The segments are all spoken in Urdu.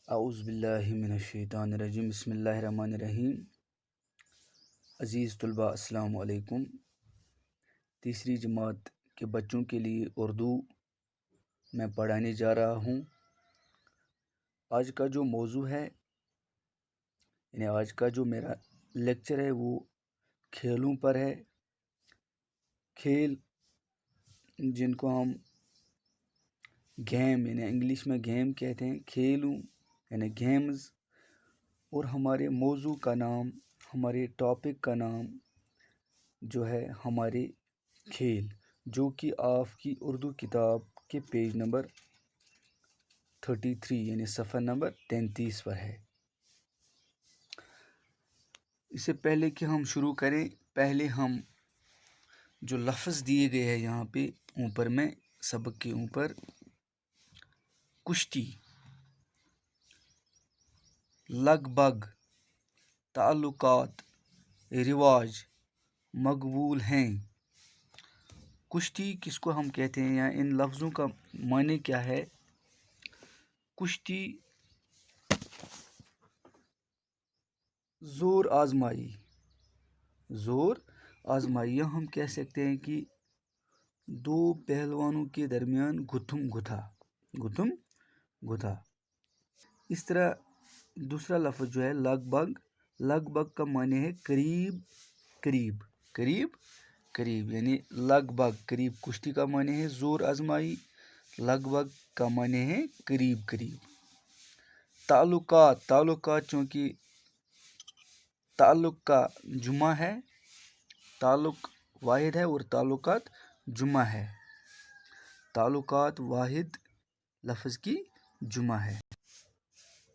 اعوذ باللہ من الشیطان الرجیم بسم اللہ الرحمن الرحیم۔ عزیز طلباء السلام علیکم۔ تیسری جماعت کے بچوں کے لیے اردو میں پڑھانے جا رہا ہوں۔ آج کا جو موضوع ہے یعنی آج کا جو میرا لیکچر ہے وہ کھیلوں پر ہے۔ کھیل جن کو ہم گیم یعنی انگلش میں گیم کہتے ہیں، کھیلوں یعنی گیمز، اور ہمارے موضوع کا نام، ہمارے ٹاپک کا نام جو ہے ہمارے کھیل، جو کہ آپ کی اردو کتاب کے پیج نمبر 33 یعنی صفحہ نمبر 33 پر ہے۔ اس سے پہلے کہ ہم شروع کریں، پہلے ہم جو لفظ دیے گئے ہیں یہاں پہ اوپر میں سبق کے اوپر، کشتی، لگ بھگ، تعلقات، رواج، مقبول ہیں۔ کشتی کس کو ہم کہتے ہیں یا ان لفظوں کا معنی کیا ہے؟ کشتی زور آزمائی، زور آزمائی، یا ہم کہہ سکتے ہیں کہ دو پہلوانوں کے درمیان گتھم گتھا۔ اس طرح دوسرا لفظ جو ہے لگ بھگ، لگ بھگ کا معنی ہے قریب یعنی لگ بھگ قریب۔ کشتی کا معنی ہے زور آزمائی، لگ بھگ کا معنی ہے قریب۔ تعلقات چونکہ تعلق کا جمع ہے، تعلق واحد ہے اور تعلقات جمع ہے، تعلقات واحد لفظ کی جمع ہے۔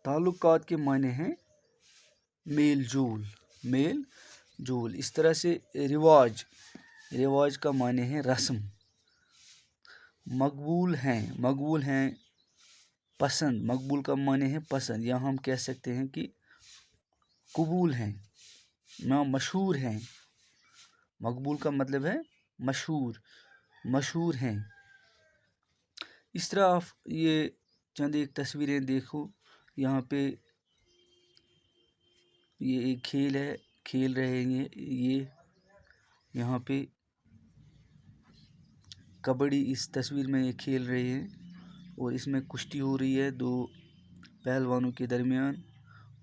تعلقات کے معنی ہیں میل جول۔ اس طرح سے رواج کا معنی ہے رسم۔ مقبول ہیں پسند، مقبول کا معنی ہے پسند، یا ہم کہہ سکتے ہیں کہ قبول ہیں، مشہور ہیں۔ مقبول کا مطلب ہے مشہور ہیں۔ اس طرح آپ یہ چند ایک تصویریں دیکھو، یہاں پہ یہ ایک کھیل ہے، کھیل رہے ہیں یہ یہاں پہ کبڈی، اس تصویر میں یہ کھیل رہے ہیں اور اس میں کشتی ہو رہی ہے دو پہلوانوں کے درمیان،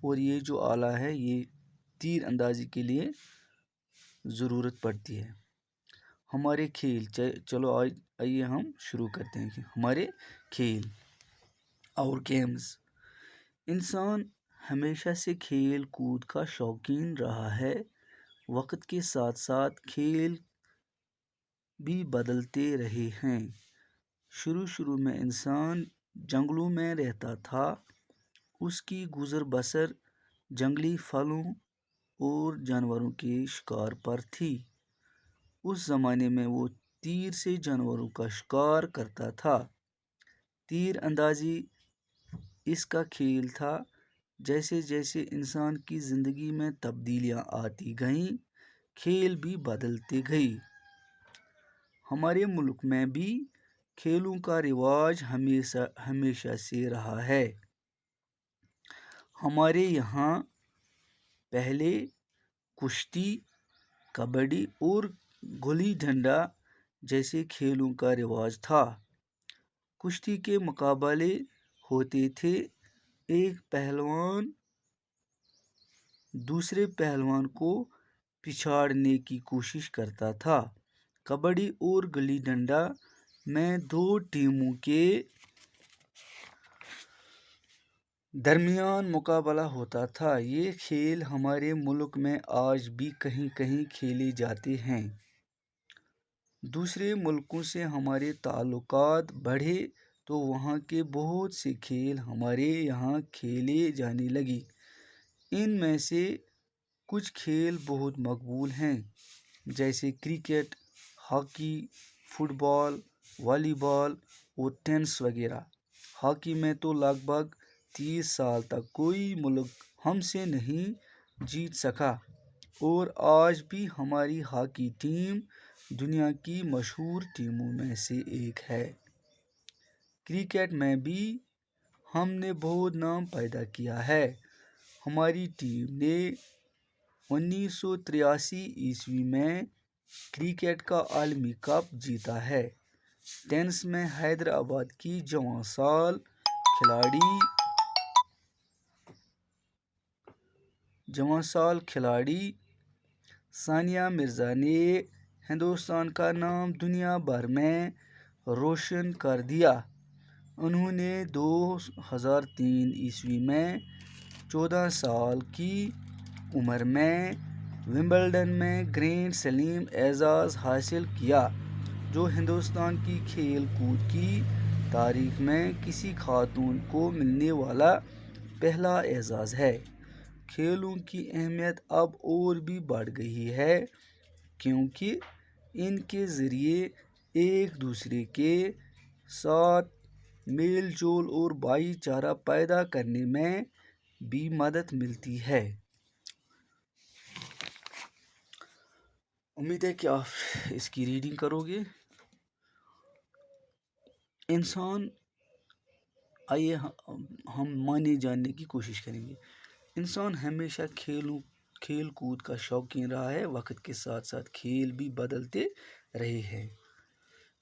اور یہ جو آلہ ہے یہ تیر اندازی کے لیے ضرورت پڑتی ہے۔ ہمارے کھیل، چلو آئیے ہم شروع کرتے ہیں کہ ہمارے کھیل اور گیمز۔ انسان ہمیشہ سے کھیل کود کا شوقین رہا ہے۔ وقت کے ساتھ ساتھ کھیل بھی بدلتے رہے ہیں۔ شروع میں انسان جنگلوں میں رہتا تھا، اس کی گزر بسر جنگلی پھلوں اور جانوروں کے شکار پر تھی۔ اس زمانے میں وہ تیر سے جانوروں کا شکار کرتا تھا۔ تیر اندازی اس کا کھیل تھا۔ جیسے جیسے انسان کی زندگی میں تبدیلیاں آتی گئیں، کھیل بھی بدلتے گئے۔ ہمارے ملک میں بھی کھیلوں کا رواج ہمیشہ سے رہا ہے۔ ہمارے یہاں پہلے کشتی، کبڈی اور گلی ڈنڈا جیسے کھیلوں کا رواج تھا۔ کشتی کے مقابلے ہوتے تھے، ایک پہلوان دوسرے پہلوان کو پچھاڑنے کی کوشش کرتا تھا۔ کبڈی اور گلی ڈنڈا میں دو ٹیموں کے درمیان مقابلہ ہوتا تھا۔ یہ کھیل ہمارے ملک میں آج بھی کہیں کہیں کھیلے جاتے ہیں۔ دوسرے ملکوں سے ہمارے تعلقات بڑھے تو وہاں کے بہت سے کھیل ہمارے یہاں کھیلے جانے لگے۔ ان میں سے کچھ کھیل بہت مقبول ہیں، جیسے کرکٹ، ہاکی، فٹ بال، والی بال اور ٹینس وغیرہ۔ ہاکی میں تو لگ بھگ 30 سال تک کوئی ملک ہم سے نہیں جیت سکا، اور آج بھی ہماری ہاکی ٹیم دنیا کی مشہور ٹیموں میں سے ایک ہے۔ کرکٹ میں بھی ہم نے بہت نام پیدا کیا ہے۔ ہماری ٹیم نے 1983 میں کرکٹ کا عالمی کپ جیتا ہے۔ ٹینس میں حیدرآباد کی جوان سال کھلاڑی ثانیہ مرزا نے ہندوستان کا نام دنیا بھر میں روشن کر دیا۔ انہوں نے 2003 میں 14 سال کی عمر میں ومبلڈن میں گرینڈ سلیم اعزاز حاصل کیا، جو ہندوستان کی کھیل کود کی تاریخ میں کسی خاتون کو ملنے والا پہلا اعزاز ہے۔ کھیلوں کی اہمیت اب اور بھی بڑھ گئی ہے، کیونکہ ان کے ذریعے ایک دوسرے کے ساتھ میل جول اور بھائی چارہ پیدا کرنے میں بھی مدد ملتی ہے۔ امید ہے کہ آپ اس کی ریڈنگ کرو گے۔ انسان، آئیے ہم معنی جاننے کی کوشش کریں گے۔ انسان ہمیشہ کھیل کود کا شوقین رہا ہے، وقت کے ساتھ ساتھ کھیل بھی بدلتے رہے ہیں۔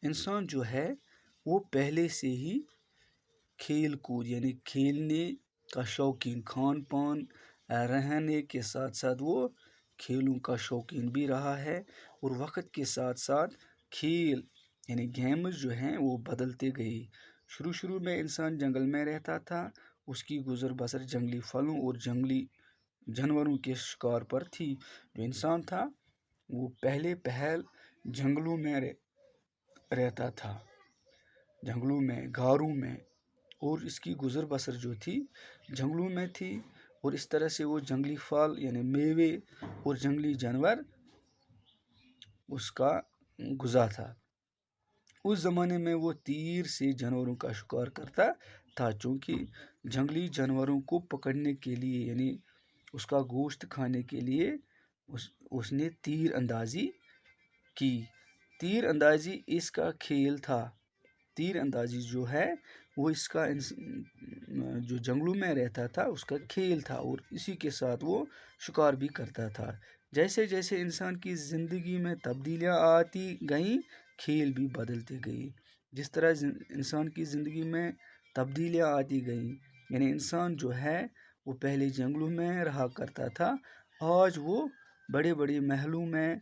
انسان جو ہے وہ پہلے سے ہی کھیل کود یعنی کھیلنے کا شوقین، کھان پان رہنے کے ساتھ ساتھ وہ کھیلوں کا شوقین بھی رہا ہے، اور وقت کے ساتھ ساتھ کھیل یعنی گیمز جو ہیں وہ بدلتے گئے۔ شروع میں انسان جنگل میں رہتا تھا، اس کی گزر بسر جنگلی پھلوں اور جنگلی جانوروں کے شکار پر تھی۔ جو انسان تھا وہ پہل جنگلوں میں رہتا تھا، جنگلوں میں، غاروں میں، اور اس کی گزر بسر جو تھی جنگلوں میں تھی، اور اس طرح سے وہ جنگلی پھل یعنی میوے اور جنگلی جانور اس کا غذا تھا۔ اس زمانے میں وہ تیر سے جانوروں کا شکار کرتا تھا، چونکہ جنگلی جانوروں کو پکڑنے کے لیے یعنی اس کا گوشت کھانے کے لیے اس نے تیر اندازی کی۔ تیر اندازی اس کا کھیل تھا۔ تیر اندازی جو ہے وہ اس کا جو جنگلوں میں رہتا تھا اس کا کھیل تھا، اور اسی کے ساتھ وہ شکار بھی کرتا تھا۔ جیسے جیسے انسان کی زندگی میں تبدیلیاں آتی گئیں، کھیل بھی بدلتے گئے۔ جس طرح انسان کی زندگی میں تبدیلیاں آتی گئیں، یعنی انسان جو ہے وہ پہلے جنگلوں میں رہا کرتا تھا، آج وہ بڑے بڑے محلوں میں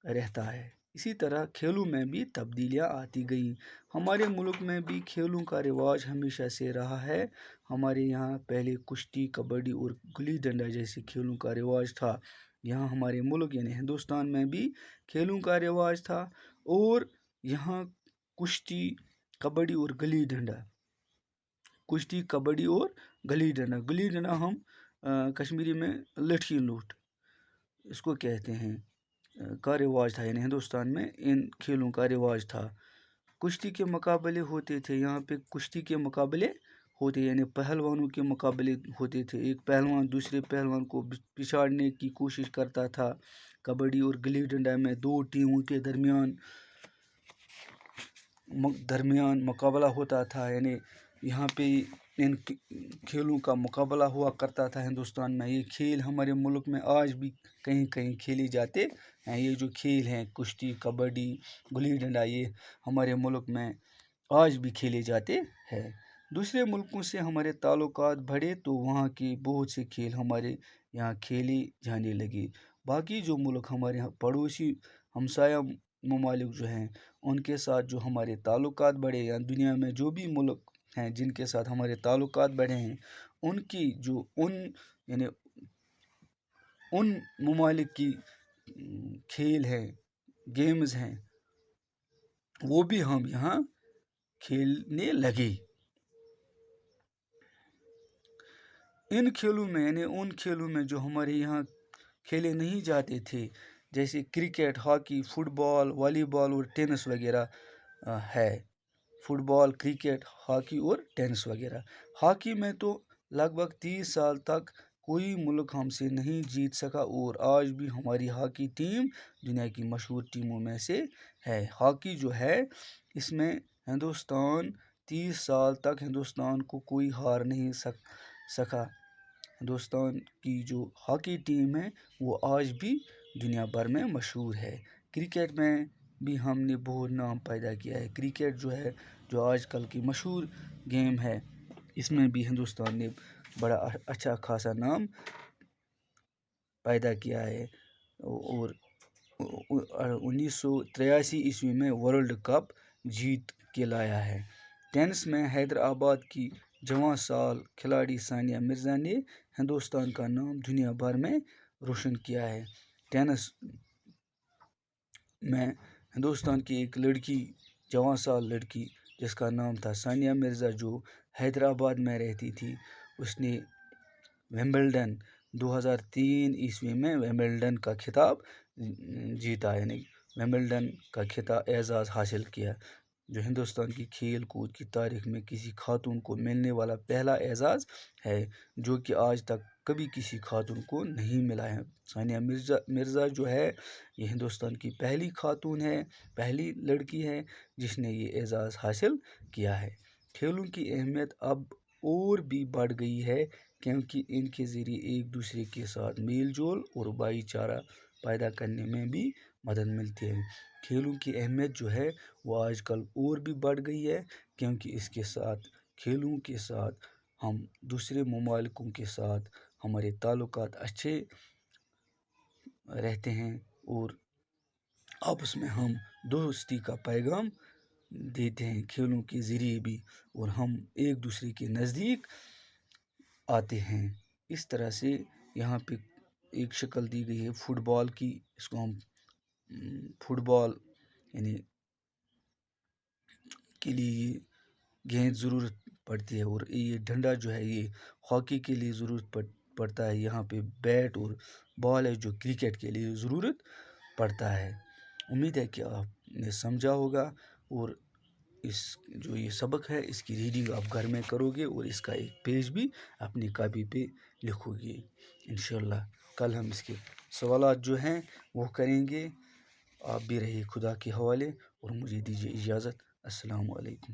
رہتا ہے۔ اسی طرح کھیلوں میں بھی تبدیلیاں آتی گئیں۔ ہمارے ملک میں بھی کھیلوں کا رواج ہمیشہ سے رہا ہے۔ ہمارے یہاں پہلے کشتی، کبڈی اور گلی ڈنڈا جیسے کھیلوں کا رواج تھا۔ یہاں ہمارے ملک یعنی ہندوستان میں بھی کھیلوں کا رواج تھا، اور یہاں کشتی، کبڈی اور گلی ڈنڈا، کشتی، کبڈی اور گلی ڈنڈا ہم کشمیری میں لٹھی لوٹ اس کو کہتے ہیں، کا رواج تھا، یعنی ہندوستان میں ان کھیلوں کا رواج تھا۔ کشتی کے مقابلے ہوتے تھے، یہاں پہ کشتی کے مقابلے ہوتے یعنی پہلوانوں کے مقابلے ہوتے تھے، ایک پہلوان دوسرے پہلوان کو پچھاڑنے کی کوشش کرتا تھا۔ کبڈی اور گلی ڈنڈا میں دو ٹیموں کے درمیان مقابلہ ہوتا تھا، یعنی یہاں پہ ان کھیلوں کا مقابلہ ہوا کرتا تھا ہندوستان میں۔ یہ کھیل ہمارے ملک میں آج بھی کہیں کہیں کھیلے جاتے ہیں۔ یہ جو کھیل ہیں کشتی، کبڈی، گلی ڈنڈا، یہ ہمارے ملک میں آج بھی کھیلے جاتے ہیں۔ دوسرے ملکوں سے ہمارے تعلقات بڑھے تو وہاں کے بہت سے کھیل ہمارے یہاں کھیلے جانے لگے۔ باقی جو ملک ہمارے یہاں پڑوسی ہمسایہ ممالک جو ہیں ان کے ساتھ جو ہمارے تعلقات بڑھے، یا دنیا میں جو بھی ملک ہیں جن کے ساتھ ہمارے تعلقات بڑھے ہیں، ان کی جو یعنی ان ممالک کی کھیل ہیں، گیمز ہیں، وہ بھی ہم یہاں کھیلنے لگے۔ ان کھیلوں میں یعنی ان کھیلوں میں جو ہمارے یہاں کھیلے نہیں جاتے تھے، جیسے کرکٹ، ہاکی، فٹ بال، والی بال اور ٹینس وغیرہ ہے۔ فٹ بال، کرکٹ، ہاکی اور ٹینس وغیرہ۔ ہاکی میں تو لگ بھگ 30 سال تک کوئی ملک ہم سے نہیں جیت سکا، اور آج بھی ہماری ہاکی ٹیم دنیا کی مشہور ٹیموں میں سے ہے۔ ہاکی جو ہے اس میں ہندوستان 30 سال تک ہندوستان کو کوئی ہار نہیں سکا۔ ہندوستان کی جو ہاکی ٹیم ہے وہ آج بھی دنیا بھر میں مشہور ہے۔ کرکٹ میں بھی ہم نے بہت نام پیدا کیا ہے۔ کرکٹ جو ہے جو آج کل کی مشہور گیم ہے، اس میں بھی ہندوستان نے بڑا اچھا خاصا نام پیدا کیا ہے، اور 1983 میں ورلڈ کپ جیت کے لایا ہے۔ ٹینس میں حیدرآباد کی جوان سال کھلاڑی ثانیہ مرزا نے ہندوستان کا نام دنیا بھر میں روشن کیا ہے۔ ٹینس میں ہندوستان کی ایک لڑکی، جوان سال لڑکی جس کا نام تھا ثانیہ مرزا، جو حیدرآباد میں رہتی تھی، اس نے ومبلڈن 2003 میں ومبلڈن کا خطاب جیتا، یعنی ومبلڈن کا خطاب اعزاز حاصل کیا، جو ہندوستان کی کھیل کود کی تاریخ میں کسی خاتون کو ملنے والا پہلا اعزاز ہے، جو کہ آج تک کبھی کسی خاتون کو نہیں ملا ہے۔ ثانیہ مرزا جو ہے یہ ہندوستان کی پہلی خاتون ہے، پہلی لڑکی ہے جس نے یہ اعزاز حاصل کیا ہے۔ کھیلوں کی اہمیت اب اور بھی بڑھ گئی ہے، کیونکہ ان کے ذریعے ایک دوسرے کے ساتھ میل جول اور بھائی چارہ پیدا کرنے میں بھی مدد ملتی ہے۔ کھیلوں کی اہمیت جو ہے وہ آج کل اور بھی بڑھ گئی ہے، کیونکہ اس کے ساتھ کھیلوں کے ساتھ ہم دوسرے ممالکوں کے ساتھ ہمارے تعلقات اچھے رہتے ہیں، اور آپس میں ہم دوستی کا پیغام دیتے ہیں کھیلوں کے ذریعے بھی، اور ہم ایک دوسرے کے نزدیک آتے ہیں۔ اس طرح سے یہاں پہ ایک شکل دی گئی ہے فٹ بال کی، اس کو ہم فٹ بال یعنی کے لیے یہ گیند ضرورت پڑتی ہے، اور یہ ڈنڈا جو ہے یہ ہاکی کے لیے ضرورت پڑتا ہے۔ یہاں پہ بیٹ اور بال ہے جو کرکٹ کے لیے ضرورت پڑتا ہے۔ امید ہے کہ آپ نے سمجھا ہوگا، اور اس جو یہ سبق ہے اس کی ریڈنگ آپ گھر میں کرو گے، اور اس کا ایک پیج بھی اپنی کاپی پہ لکھو گے انشاءاللہ۔ کل ہم اس کے سوالات جو ہیں وہ کریں گے۔ آپ بھی رہیے خدا کے حوالے، اور مجھے دیجیے اجازت۔ السلام علیکم۔